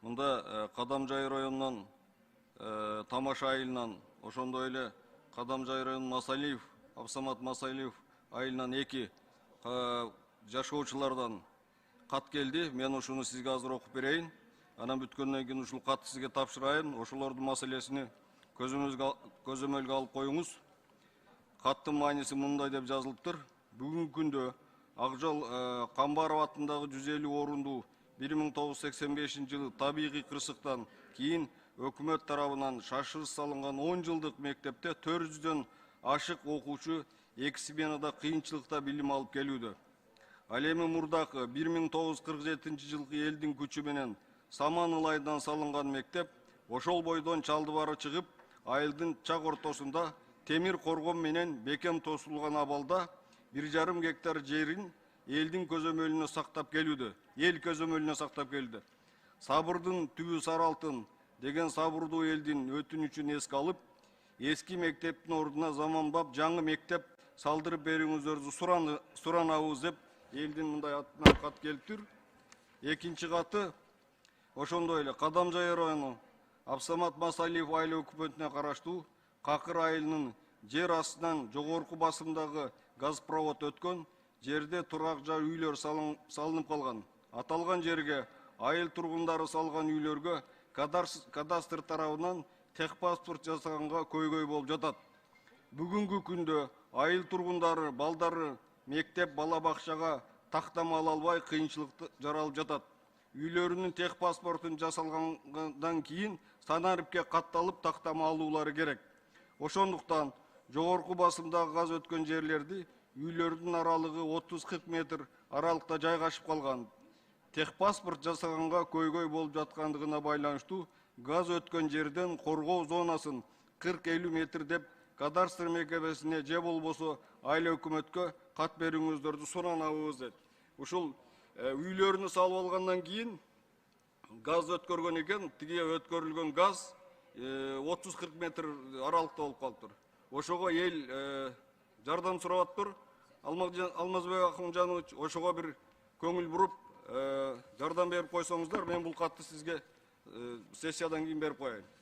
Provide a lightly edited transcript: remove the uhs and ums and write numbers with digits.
Мында Кадамжай районунан, Тамаш айылынан, ошондой эле Кадамжай районунун Масалиев, Абсамат Масалиев айылынан 2 жашоочулардан кат келди. Мен ушуну сизге азыр окуп берейин. Анан бүткөндөн кийин ушул катты сизге тапшырайын. Ошолордун маселесини көзөмөлгө алып коюңуз. Каттын мааниси мындай деп жазылыптыр. Бүгүнкү күндө Акжол Камбаров атындагы 150 орундуу 1985-жылы табигый кырсыктан кийин өкмөт тарабынан шашырыс салынган 10 жылдык мектепте 400дөн ашык окуучу 2 сменада кыйынчылыкта билим алып келүүдө. Ал эми мурдакы 1947-жылкы элдин күчү менен Саман ылайынан салынган мектеп ошол бойдон чалды бары чыгып, айылдын чак ортосунда темир коргон менен бекем тосулган абалда 1,5 гектар жерин элдин көзөмөлүнө сактап келүүдө. Эл көзөмөлүнө сактап келүүдө. Сабырдын түбү сары алтын деген сабырдуу элдин өтүнүчүн эске алып, эски мектептин ордуна заманбап жаңы мектеп салдырып берүүңүздөрдү суранабыз деп элдин мындай атынан кат келиптир. Экинчи каты ошондой эле Кадамжай району Абсамат Масалиев айыл өкмөтүнө караштуу Какыр айылынын жер астынан жогорку басымдагы газ провод өткөн жерде турак жай үйлөр салынып калган. Аталган жерге айыл тургундары салган үйлөргө кадастр тарабынан техпаспорт жасаганга көйгөй болуп жатат. Бүгүнкү күндө айыл тургундары балдары мектеп бала бакчага тактама ала албай кыйынчылык жаралып жатат. Үйлөрүнүн техпаспортун жасалгандан кийин станарипке катталып тактама алуулары керек. Ошондуктан жогорку басымдагы газ өткөн жерлерди үйлөрдүн аралыгы 30-40 метр аралыкта жайгашып калган. Техпаспорт жасаганга көйгөй болуп жаткандыгына байланыштуу газ өткөн жерден коргоо зонасын 40-50 метр деп кадастр мекемесине же болбосо айыл өкмөткө кат берүүңүздөрдү суранабыз дейт. Ушул үйлөрүнү салып алгандан кийин газ өткөргөн экен, тиги өткөрүлгөн газ 30-40 метр аралыкта болуп калыптыр. Ошого эл жардам сурап атыптыр. Алмазбек Акымжанович, ошого бир көңүл буруп жардам берип койсоңуздар, мен бул катты сизге сессиядан кийин берип коеюн.